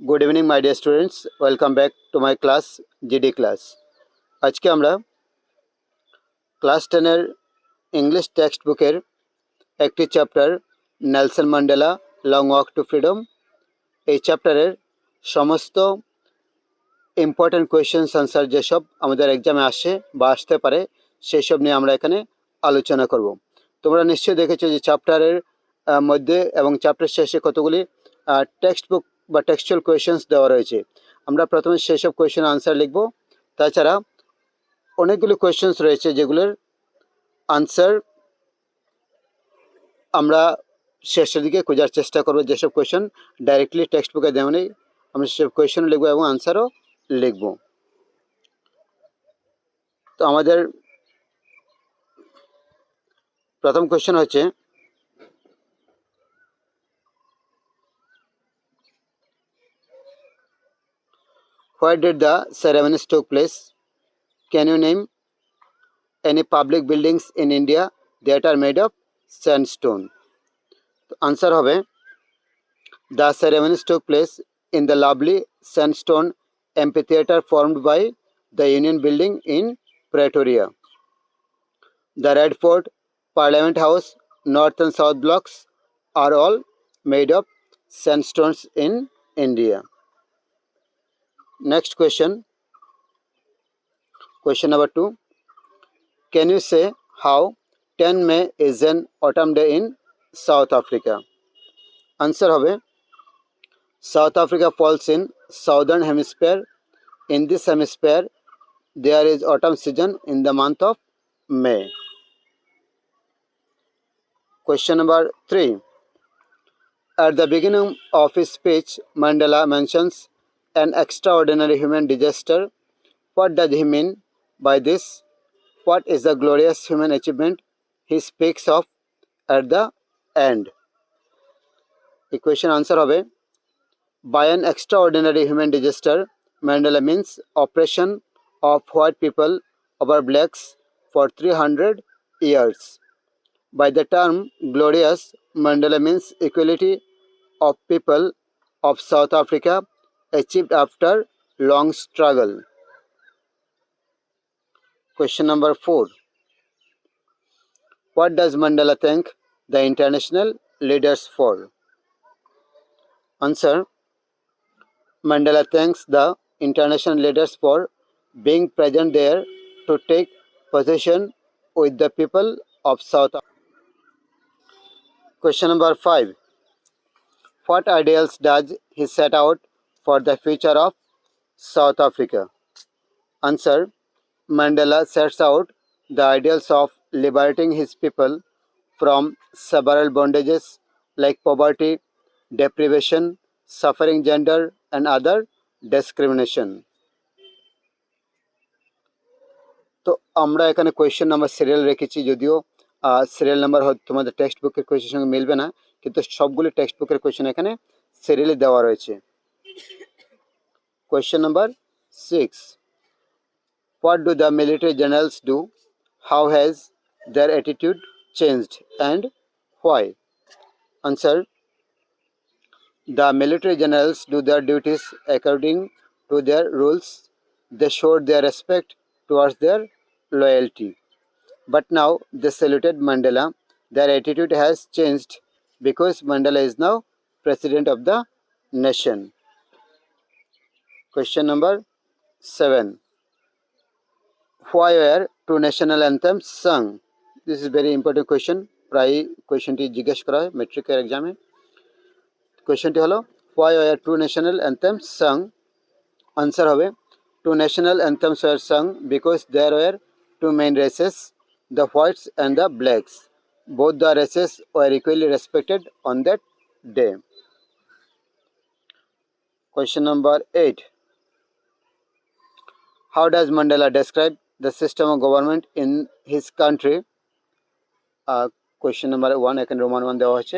Good evening my dear students, welcome back to my class GD class। আজকে আমরা class 10 এর English text বুকের একটি chapter Nelson Mandela long walk two freedom এই চ্যাপ্টারের সমস্ত ইম্পর্টেন্ট কোয়েশ্চেন্স আনসার যেসব আমাদের এক্সামে আসে বা আসতে পারে সেই সব নিয়ে আমরা এখানে আলোচনা করব। তোমরা নিশ্চয়ই দেখেছো যে চ্যাপ্টারের মধ্যে এবং চ্যাপ্টার শেষে কতগুলি টেক্সট বুক বা টেক্সচুয়াল কোয়েশ্চেন্স দেওয়া রয়েছে। আমরা প্রথমে সেই সব কোয়েশ্চেন আনসার লিখব। তাছাড়া অনেকগুলো কোয়েশ্চেন্স রয়েছে যেগুলোর আনসার আমরা শেষের দিকে খোঁজার চেষ্টা করব। যেসব কোয়েশ্চেন ডাইরেক্টলি টেক্সট বুকে দেওয়া নেই আমরা সেসব কোয়েশ্চেন লিখব এবং আনসারও লিখব। তো আমাদের প্রথম কোয়েশ্চেন হচ্ছে where did the ceremonies took place? Can you name any public buildings in India that are made of sandstone? তো আনসার হবে the ceremonies took place in the lovely sandstone amphitheater formed by the Union Building in Pretoria. The Red Fort, Parliament House, North and South blocks are all made of sandstones in India. Next question number 2. Can you say how 10 May is an autumn day in South Africa? Answer হবে South Africa falls in southern hemisphere. In this hemisphere there is autumn season in the month of May. Question number 3. At the beginning of his speech, Mandela mentions an extraordinary human disaster. What does he mean by this? What is the glorious human achievement he speaks of at the end? Equation answer হবে by an extraordinary human disaster, Mandela means oppression of white people over blacks for 300 years. By the term glorious, Mandela means equality of people of South Africa achieved after long struggle. Question number 4. What does Mandela thank the international leaders for? Answer. Mandela thanks the international leaders for being present there to take possession with the people of South Africa. Question number 5. What ideals does he set out for the future of South Africa? Answer. Mandela sets out the ideals of liberating his people from several bondages like poverty, deprivation, suffering gender and other discrimination. তো আমরা এখানে question number serial রেখেছি, যদিও serial number হয়তো তোমাদের text বুকের কোয়েশ্চেনের সঙ্গে মিলবে না, কিন্তু সবগুলি টেক্সট বুকের কোয়েশ্চেন এখানে সিরিয়ালে দেওয়া রয়েছে। Question number 6. What do the military generals do? How has their attitude changed and why? Answer. The military generals do their duties according to their rules. They showed their respect towards their loyalty. But now they saluted Mandela. Their attitude has changed because Mandela is now president of the nation. Question number 7. Why were two national anthems sung? This is very important question. প্রায় কোয়েশ্চেনটি জিজ্ঞেস করা হয় মেট্রিকের এক্সামে। কোয়েশ্চেনটি হলো why were two national anthems sung? Answer হবে two national anthems were sung because there were two main races, the whites and the blacks. Both the races were equally respected on that day. Question number 8. How does Mandela describe the system of government in his country? Question number 1 এখানে Roman 1 দেওয়া হয়েছে।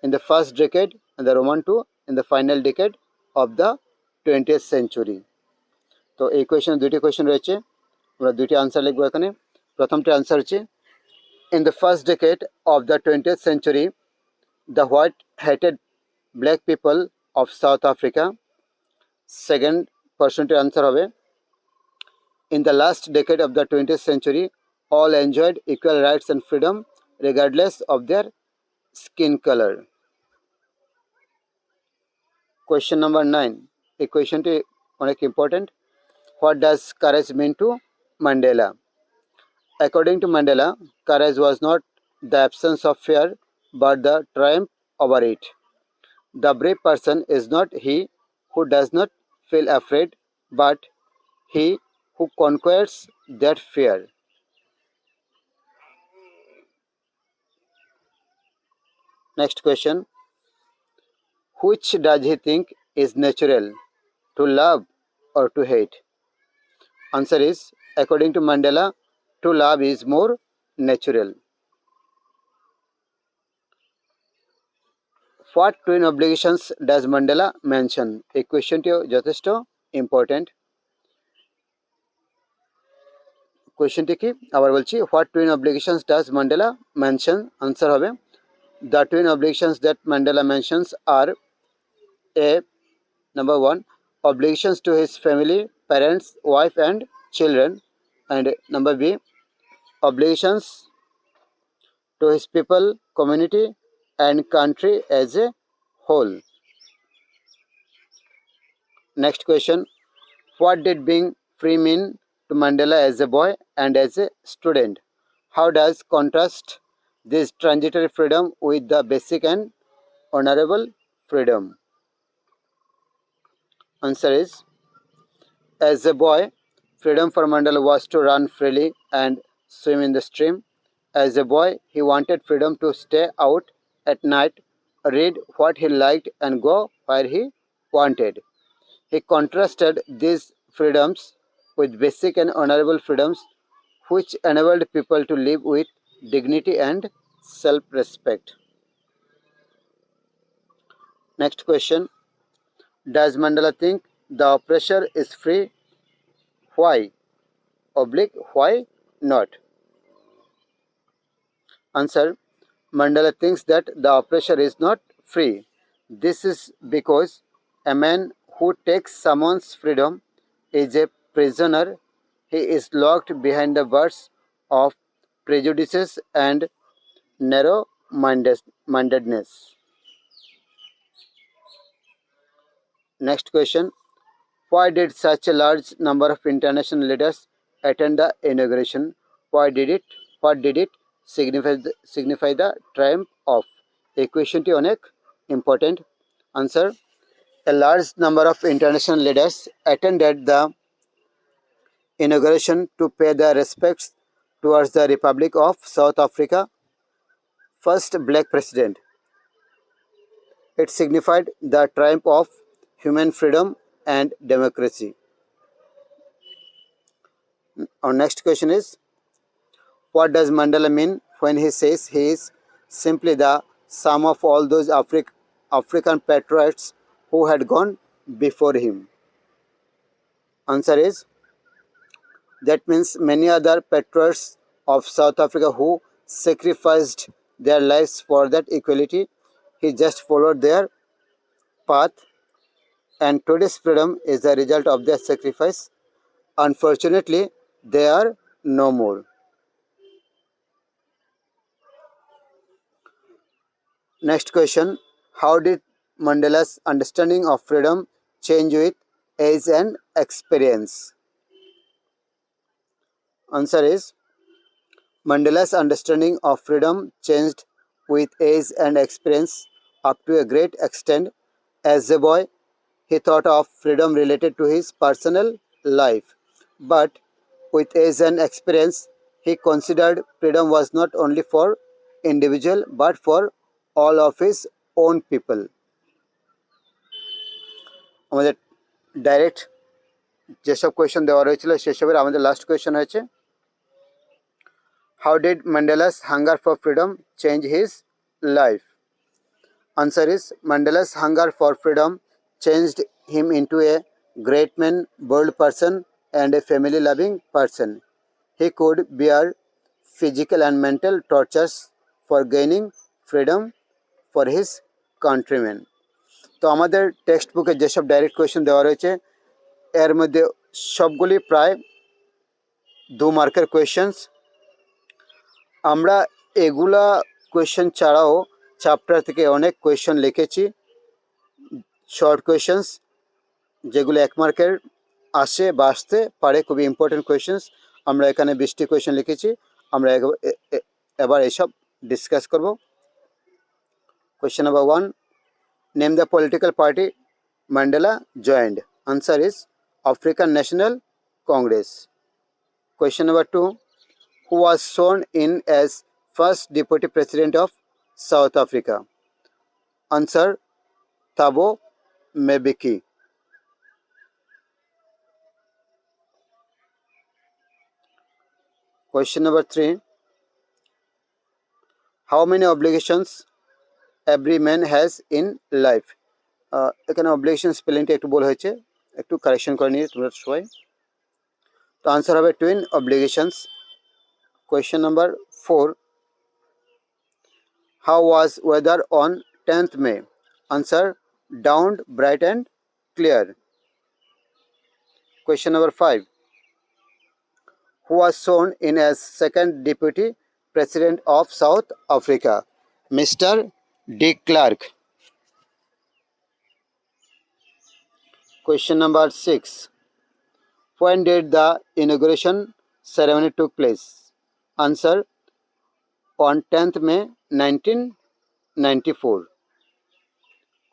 In the first decade and the Roman 2 in the final decade of the 20th century. তো এই কোয়েশ্চেনে দুটি question রয়েছে, আমরা দুটি answer লিখব এখানে। প্রথমটি আনসার হচ্ছে in the first decade of the 20th century the white hated black people of South Africa second প্রশ্নটির আনসার হবে in the last decade of the 20th century all enjoyed equal rights and freedom regardless of their skin color. Question number 9, এই কোয়েশ্চনটি অনেক important. What does courage mean to Mandela? According to Mandela, courage was not the absence of fear but the triumph over it. The brave person is not he who does not feel afraid but he who conquers that fear. Next question. Which does he think is natural, to love or to hate? Answer is, according to Mandela, to love is more natural. What twin obligations does Mandela mention? এই কোয়েশ্চনটিও যথেষ্ট important. কোয়েশ্চনটি কি আবার বলছি, what twin obligations does Mandela mention? Answer হবে the twin obligations that Mandela mentions are a number 1 obligations to his family, parents, wife and children, and number B obligations to his people, community and country as a whole. Next question. What did being free mean to Mandela as a boy and as a student? How does contrast this transitory freedom with the basic and honorable freedom? Answer is, as a boy, freedom for Mandela was to run freely and swim in the stream. As a boy, he wanted freedom to stay out at night, read what he liked and go where he wanted. He contrasted these freedoms with basic and honorable freedoms which enabled people to live with dignity and self-respect. Next question. Does Mandela think the oppressor is free? Why? Why not? Answer. Mandela thinks that the oppressor is not free. This is because a man who takes someone's freedom is a prisoner. He is locked behind the bars of prejudices and narrow-mindedness. Next question. Why did such a large number of international leaders attend the inauguration? What did it signify the triumph of? এই কোয়েশ্চনটি অনেক important. Answer. A large number of international leaders attended the inauguration to pay their respects towards the Republic of South Africa, first black president. It signified the triumph of human freedom and democracy. Our next question is, what does Mandela mean when he says he is simply the sum of all those African patriots who had gone before him? Answer is, that means many other patriots of South Africa who sacrificed their lives for that equality. He just followed their path, and today's freedom is the result of their sacrifice. Unfortunately, they are no more. Next question. How did Mandela's understanding of freedom change with age and experience? Answer is, Mandela's understanding of freedom changed with age and experience up to a great extent. As a boy, he thought of freedom related to his personal life, but with age and experience, he considered freedom was not only for individual but for all of his own people. আমাদের direct যেসব question দেওয়া রয়েছিল সেসবের আমাদের last question হয়েছে, how did Mandela's hunger for freedom change his life? Answer is, Mandela's hunger for freedom changed him into a great man, bold person and a family loving person. He could bear physical and mental tortures for gaining freedom for his countrymen. তো আমাদের text বুকে যেসব direct question দেওয়া রয়েছে এর মধ্যে সবগুলি প্রায় 2 মার্কের কোয়েশ্চেন্স। আমরা এগুলা কোয়েশ্চেন ছাড়াও চ্যাপ্টার থেকে অনেক কোয়েশ্চেন লিখেছি, শর্ট কোয়েশ্চেন্স যেগুলো 1 মার্কের আসে বা আসতে পারে, খুবই ইম্পর্টেন্ট কোয়েশ্চেন্স। আমরা এখানে 20টি কোয়েশ্চেন লিখেছি, আমরা এবার এসব ডিসকাস করব। Question number 1, name the political party Mandela joined. Answer is African National Congress. Question number 2, who was sworn in as first deputy president of South Africa? Answer, Thabo Mbeki. Question number 3, how many obligations every man has in life? এখানে obligation স্পেলিংটা একটু ভুল হয়েছে, একটু correction করে নিয়ে তোমরা সবাই। তো আনসার হবে twin obligations. Question number 4, how was weather on 10th May? Answer, downed, bright and clear. Question number 5, who was sworn in as second deputy president of South Africa? Mr. De Klerk. Question number 6, when did the inauguration ceremony took place? Answer, on 10th May 1994.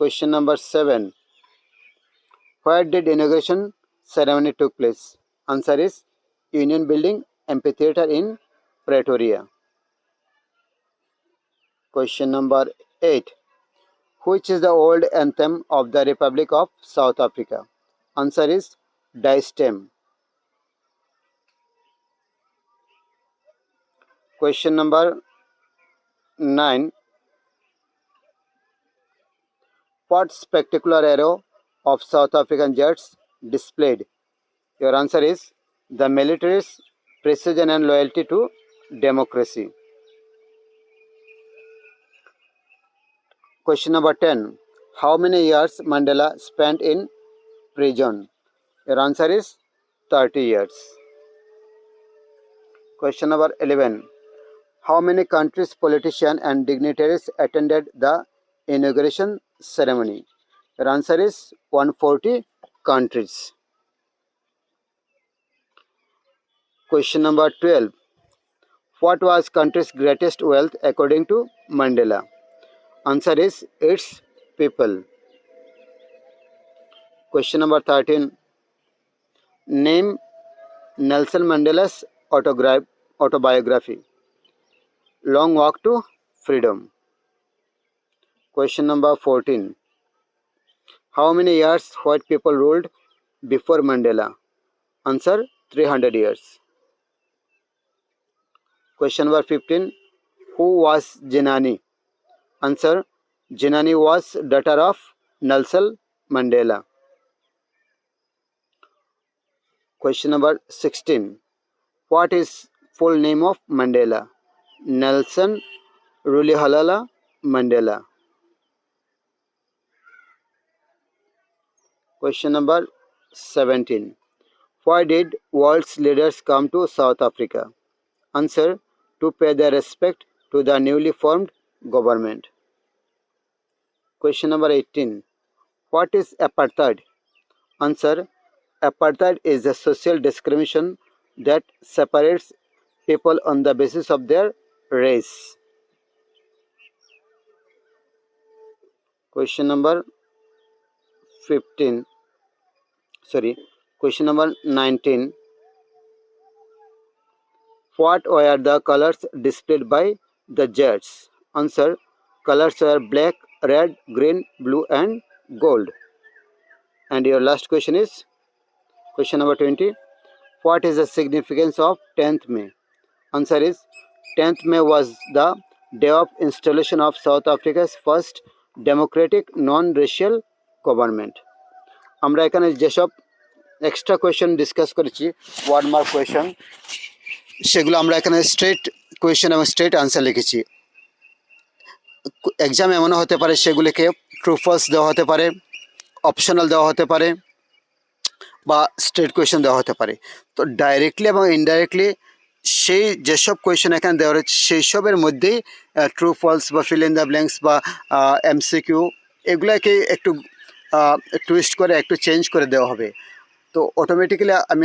Question number 7, where did inauguration ceremony took place? Answer is Union Building Amphitheatre in Pretoria. Question number 8, which is the old anthem of the Republic of South Africa? Answer is Die Stem. Question number 9, what spectacular arrow of South African jets displayed? Your answer is the military's precision and loyalty to democracy. Question number 10, how many years Mandela spent in prison? Your answer is 30 years. Question number 11, how many countries' politicians and dignitaries attended the inauguration ceremony? Your answer is 140 countries. Question number 12, what was country's greatest wealth according to Mandela? Answer is its people. Question number 13, name Nelson Mandela's autobiography. Long Walk to Freedom. Question number 14, how many years white people ruled before Mandela? Answer, 300 years. Question number 15, who was Jenani? Answer, Jenani was daughter of Nelson Mandela. Question number 16, what is full name of Mandela? Nelson Rolihlahla Mandela. Question number 17, why did world's leaders come to South Africa? Answer, to pay their respect to the newly formed government. Question number 18, what is apartheid? Answer, apartheid is a social discrimination that separates people on the basis of their race. Question number 19, what were the colors displayed by the jets? Answer, colors were black, red, green, blue and gold. And your last question is question number 20, what is the significance of 10th May? Answer is 10th May was the day of installation of South Africa's first democratic non-racial government. আমরা এখানে যেসব extra question discuss করেছি 1 mark question, সেগুলো আমরা এখানে straight question এবং straight answer লিখেছি। Exam এমনও হতে পারে সেগুলিকে ট্রু ফলস দেওয়া হতে পারে, অপশনাল দেওয়া হতে পারে, বা স্ট্রেট কোয়েশ্চেন দেওয়া হতে পারে। তো ডাইরেক্টলি এবং ইনডাইরেক্টলি সেই যেসব কোয়েশ্চেন এখানে দেওয়া রয়েছে সেই সবের মধ্যেই ট্রু ফলস বা ফিল ইন দ্য ব্ল্যাঙ্কস বা এমসিকিউ এগুলাকে একটু টুইস্ট করে একটু চেঞ্জ করে দেওয়া হবে। তো অটোমেটিক্যালি আমি